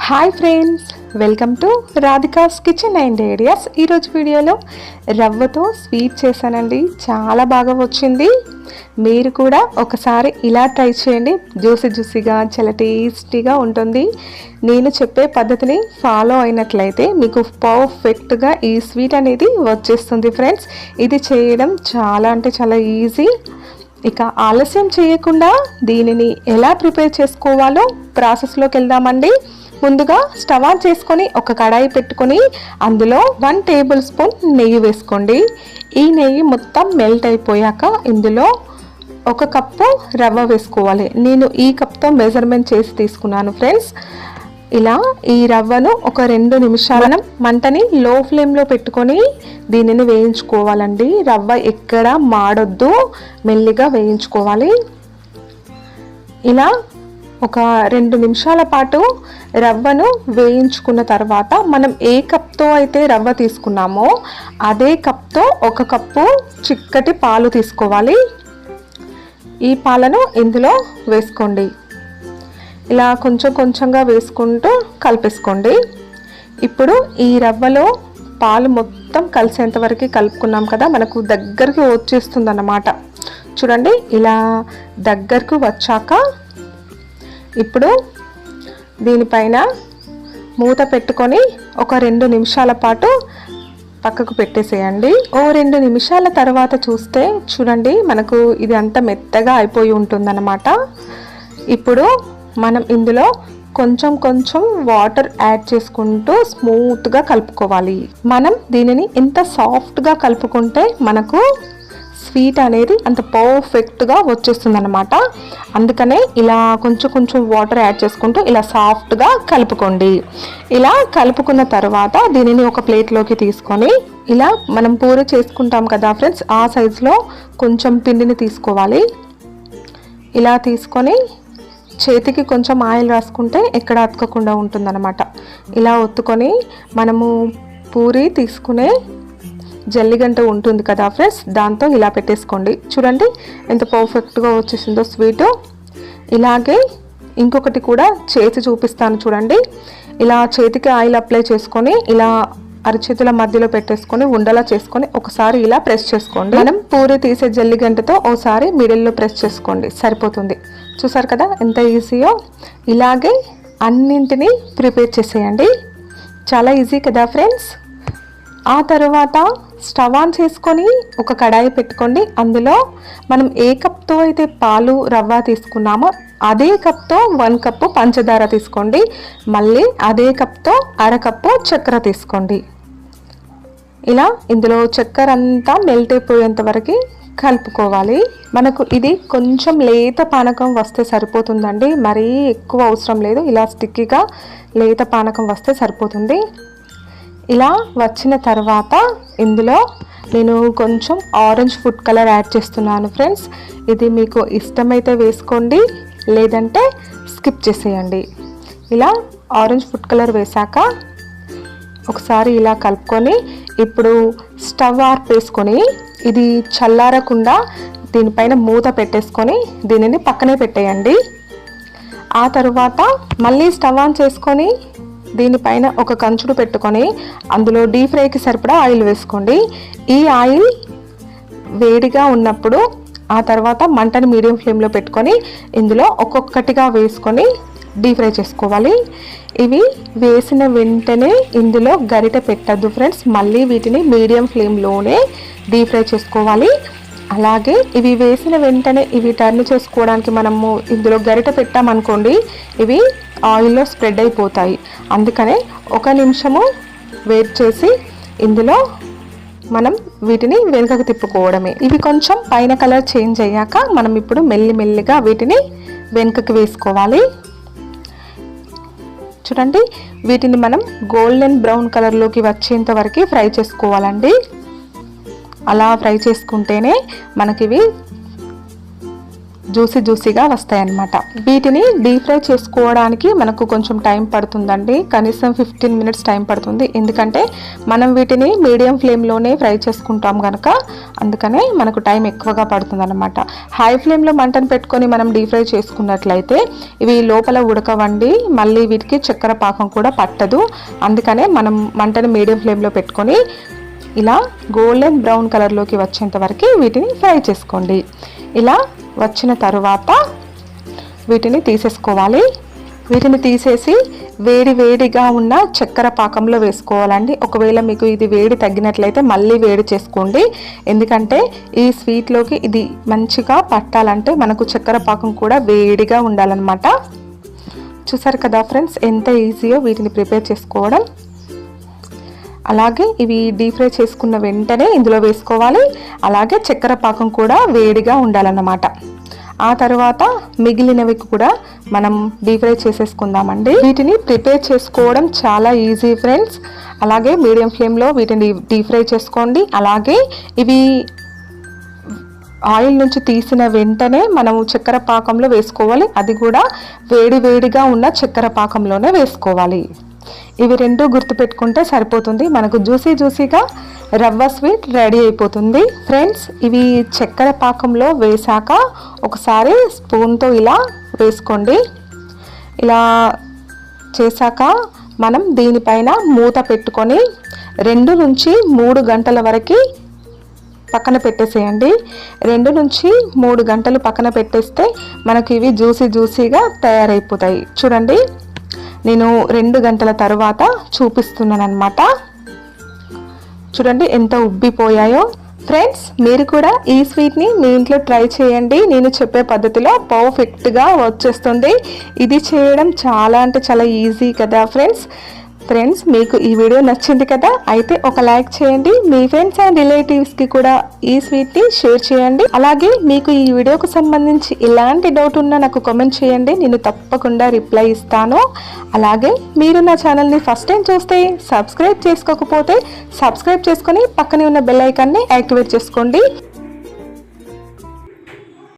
Hi friends, welcome to Radhika's kitchen and ideas. ఈరోజు వీడియోలో రవ్వతో స్వీట్ చేశానండి. చాలా బాగా వచ్చింది. మీరు కూడా ఒకసారి ఇలా ట్రై చేయండి. జ్యూసీగా చాలా టేస్టీగా ఉంటుంది. నేను చెప్పే పద్ధతిని ఫాలో అయినట్లయితే మీకు పర్ఫెక్ట్గా ఈ స్వీట్ అనేది వచ్చేస్తుంది ఫ్రెండ్స్. ఇది చేయడం చాలా అంటే చాలా ఈజీ. ఇక ఆలస్యం చేయకుండా దీనిని ఎలా ప్రిపేర్ చేసుకోవాలో ప్రాసెస్లోకి వెళ్దామండి. ముందుగా స్టవ్ ఆన్ చేసుకొని ఒక కడాయి పెట్టుకొని అందులో 1 టేబుల్ స్పూన్ నెయ్యి వేసుకోండి. ఈ నెయ్యి మొత్తం మెల్ట్ అయిపోయాక ఇందులో 1 కప్పు రవ్వ వేసుకోవాలి. నేను ఈ కప్తో మెజర్మెంట్ చేసి తీసుకున్నాను ఫ్రెండ్స్. ఇలా ఈ రవ్వను ఒక 2 నిమిషాలు మంటని లో ఫ్లేమ్లో పెట్టుకొని దీనిని వేయించుకోవాలండి. రవ్వ ఎక్కడ మాడొద్దు, మెల్లిగా వేయించుకోవాలి. ఇలా ఒక 2 నిమిషాల పాటు రవ్వను వేయించుకున్న తర్వాత మనం ఏ కప్తో అయితే రవ్వ తీసుకున్నామో అదే కప్తో 1 కప్పు చిక్కటి పాలు తీసుకోవాలి. ఈ పాలను ఇందులో వేసుకోండి. ఇలా కొంచెం కొంచెంగా వేసుకుంటూ కలిపేసుకోండి. ఇప్పుడు ఈ రవ్వలో పాలు మొత్తం కలిసేంత వరకు కలుపుకున్నాం కదా, మనకు దగ్గరికి వచ్చేస్తుంది అన్నమాట. చూడండి, ఇలా దగ్గరకు వచ్చాక ఇప్పుడు దీనిపైన మూత పెట్టుకొని ఒక 2 నిమిషాల పాటు పక్కకు పెట్టేసేయండి. 2 నిమిషాల తర్వాత చూస్తే చూడండి, మనకు ఇది అంతా మెత్తగా అయిపోయి ఉంటుందన్నమాట. ఇప్పుడు మనం ఇందులో కొంచెం కొంచెం వాటర్ యాడ్ చేసుకుంటూ స్మూత్గా కలుపుకోవాలి. మనం దీనిని ఎంత సాఫ్ట్గా కలుపుకుంటే మనకు స్వీట్ అనేది అంత పర్ఫెక్ట్గా వచ్చేస్తుంది అన్నమాట. అందుకనే ఇలా కొంచెం కొంచెం వాటర్ యాడ్ చేసుకుంటూ ఇలా సాఫ్ట్గా కలుపుకోండి. ఇలా కలుపుకున్న తర్వాత దీనిని ఒక ప్లేట్లోకి తీసుకొని ఇలా మనం పూరి చేసుకుంటాం కదా ఫ్రెండ్స్, ఆ సైజులో కొంచెం పిండిని తీసుకోవాలి. ఇలా తీసుకొని చేతికి కొంచెం ఆయిల్ రాసుకుంటే ఎక్కడ అతుకకుండా ఉంటుందన్నమాట. ఇలా ఒత్తుకొని మనము పూరి తీసుకునే జల్లిగంట ఉంటుంది కదా ఫ్రెండ్స్, దాంతో ఇలా పెట్టేసుకోండి. చూడండి ఎంత పర్ఫెక్ట్గా వచ్చేసిందో స్వీటు. ఇలాగే ఇంకొకటి కూడా చేసి చూపిస్తాను చూడండి. ఇలా చేతికి ఆయిల్ అప్లై చేసుకొని ఇలా అరచేతుల మధ్యలో పెట్టేసుకొని ఉండలా చేసుకొని ఒకసారి ఇలా ప్రెస్ చేసుకోండి. మనం పూరి తీసే జల్లిగంటతో ఒకసారి మిడిల్లో ప్రెస్ చేసుకోండి, సరిపోతుంది. చూసారు కదా ఎంత ఈజీయో. ఇలాగే అన్నింటినీ ప్రిపేర్ చేసేయండి. చాలా ఈజీ కదా ఫ్రెండ్స్. ఆ తర్వాత స్టవ్ ఆన్ చేసుకొని ఒక కడాయి పెట్టుకోండి. అందులో మనం ఏ కప్తో అయితే పాలు రవ్వ తీసుకున్నామో అదే కప్తో 1 కప్పు పంచదార తీసుకోండి. మళ్ళీ అదే కప్తో 1/2 కప్పు చక్కెర తీసుకోండి. ఇలా ఇందులో చక్కెర అంతా మెల్ట్ అయిపోయేంత వరకు కలుపుకోవాలి. మనకు ఇది కొంచెం లేత పానకం వస్తే సరిపోతుందండి, మరీ ఎక్కువ అవసరం లేదు. ఇలా స్టిక్కీగా లేత పానకం వస్తే సరిపోతుంది. ఇలా వచ్చిన తర్వాత ఇందులో నేను కొంచెం ఆరెంజ్ ఫుడ్ కలర్ యాడ్ చేస్తున్నాను ఫ్రెండ్స్. ఇది మీకు ఇష్టమైతే వేసుకోండి, లేదంటే స్కిప్ చేసేయండి. ఇలా ఆరెంజ్ ఫుడ్ కలర్ వేసాక ఒకసారి ఇలా కలుపుకొని ఇప్పుడు స్టవ్ ఆర్పేసుకొని ఇది చల్లారకుండా దీనిపైన మూత పెట్టేసుకొని దీనిని పక్కనే పెట్టేయండి. ఆ తర్వాత మళ్ళీ స్టవ్ ఆన్ చేసుకొని దీనిపైన ఒక కంచుడు పెట్టుకొని అందులో డీప్ ఫ్రైకి సరిపడా ఆయిల్ వేసుకోండి. ఈ ఆయిల్ వేడిగా ఉన్నప్పుడు ఆ తర్వాత మంటని మీడియం ఫ్లేమ్లో పెట్టుకొని ఇందులో ఒక్కొక్కటిగా వేసుకొని డీప్ ఫ్రై చేసుకోవాలి. ఇవి వేసిన వెంటనే ఇందులో గరిటె పెట్టద్దు ఫ్రెండ్స్, మళ్ళీ వీటిని మీడియం ఫ్లేమ్లోనే డీప్ ఫ్రై చేసుకోవాలి. అలాగే ఇవి వేసిన వెంటనే ఇవి టర్న్ చేసుకోవడానికి మనము ఇందులో గరిటె పెట్టామనుకోండి, ఇవి ఆయిల్లో స్ప్రెడ్ అయిపోతాయి. అందుకనే 1 నిమిషము వెయిట్ చేసి ఇందులో మనం వీటిని వెనుకకు తిప్పుకోవడమే. ఇవి కొంచెం పైన కలర్ చేంజ్ అయ్యాక మనం ఇప్పుడు మెల్లిమెల్లిగా వీటిని వెనుకకు వేసుకోవాలి. చూడండి, వీటిని మనం గోల్డెన్ బ్రౌన్ కలర్లోకి వచ్చేంత వరకు ఫ్రై చేసుకోవాలండి. అలా ఫ్రై చేసుకుంటేనే మనకివి జ్యూసీగా వస్తాయి అన్నమాట. వీటిని డీప్ ఫ్రై చేసుకోవడానికి మనకు కొంచెం టైం పడుతుందండి, కనీసం 15 మినిట్స్ టైం పడుతుంది. ఎందుకంటే మనం వీటిని మీడియం ఫ్లేమ్లోనే ఫ్రై చేసుకుంటాం కనుక అందుకనే మనకు టైం ఎక్కువగా పడుతుంది అన్నమాట. హై ఫ్లేమ్లో మంటను పెట్టుకొని మనం డీప్ ఫ్రై చేసుకున్నట్లయితే ఇవి లోపల ఉడకవండి, మళ్ళీ వీటికి చక్కెర పాకం కూడా పట్టదు. అందుకనే మనం మంటను మీడియం ఫ్లేమ్లో పెట్టుకొని ఇలా గోల్డెన్ బ్రౌన్ కలర్లోకి వచ్చేంత వరకు వీటిని ఫ్రై చేసుకోండి. ఇలా వచ్చిన తరువాత వీటిని తీసేసుకోవాలి. వీటిని తీసేసి వేడిగా ఉన్న చక్కెర పాకంలో వేసుకోవాలండి. ఒకవేళ మీకు ఇది వేడి తగ్గినట్లయితే మళ్ళీ వేడి చేసుకోండి. ఎందుకంటే ఈ స్వీట్లోకి ఇది మంచిగా పట్టాలంటే మనకు చక్కెర పాకం కూడా వేడిగా ఉండాలన్నమాట. చూసారు కదా ఫ్రెండ్స్, ఎంత ఈజీయో వీటిని ప్రిపేర్ చేసుకోవడం. అలాగే ఇవి డీప్ ఫ్రై చేసుకున్న వెంటనే ఇందులో వేసుకోవాలి. అలాగే చక్కెర పాకం కూడా వేడిగా ఉండాలన్నమాట. ఆ తర్వాత మిగిలినవి కూడా మనం డీప్ ఫ్రై చేసేసుకుందామండి. వీటిని ప్రిపేర్ చేసుకోవడం చాలా ఈజీ ఫ్రెండ్స్. అలాగే మీడియం ఫ్లేమ్లో వీటిని డీప్ ఫ్రై చేసుకోండి. అలాగే ఇవి ఆయిల్ నుంచి తీసిన వెంటనే మనము చక్కెర పాకంలో వేసుకోవాలి. అది కూడా వేడిగా ఉన్న చక్కెర పాకంలోనే వేసుకోవాలి. ఇవి రెండు గుర్తుపెట్టుకుంటే సరిపోతుంది. మనకు జ్యూసీగా రవ్వ స్వీట్ రెడీ అయిపోతుంది ఫ్రెండ్స్. ఇవి చక్కెర పాకంలో వేసాక ఒకసారి స్పూన్తో ఇలా వేసుకోండి. ఇలా చేశాక మనం దీనిపైన మూత పెట్టుకొని 2 నుంచి 3 గంటల వరకు పక్కన పెట్టేసేయండి. 2 నుంచి 3 గంటలు పక్కన పెట్టేస్తే మనకి ఇవి జ్యూసీగా తయారైపోతాయి. చూడండి, నేను 2 గంటల తర్వాత చూపిస్తున్నాను అన్నమాట. చూడండి ఎంత ఉబ్బిపోయాయో. ఫ్రెండ్స్, మీరు కూడా ఈ స్వీట్ని మీ ఇంట్లో ట్రై చేయండి. నేను చెప్పే పద్ధతిలో పర్ఫెక్ట్గా వచ్చేస్తుంది. ఇది చేయడం చాలా అంటే చాలా ఈజీ కదా ఫ్రెండ్స్, మీకు ఈ వీడియో నచ్చింది కదా, అయితే ఒక లైక్ చేయండి. మీ ఫ్రెండ్స్ అండ్ రిలేటివ్స్కి కూడా ఈ స్వీట్ని షేర్ చేయండి. అలాగే మీకు ఈ వీడియోకు సంబంధించి ఎలాంటి డౌట్ ఉన్నా నాకు కామెంట్ చేయండి, నేను తప్పకుండా రిప్లై ఇస్తాను. అలాగే మీరు నా ఛానల్ని ఫస్ట్ టైం చూస్తే సబ్స్క్రైబ్ చేసుకోకపోతే సబ్స్క్రైబ్ చేసుకొని పక్కనే ఉన్న బెల్ ఐకాన్ని యాక్టివేట్ చేసుకోండి.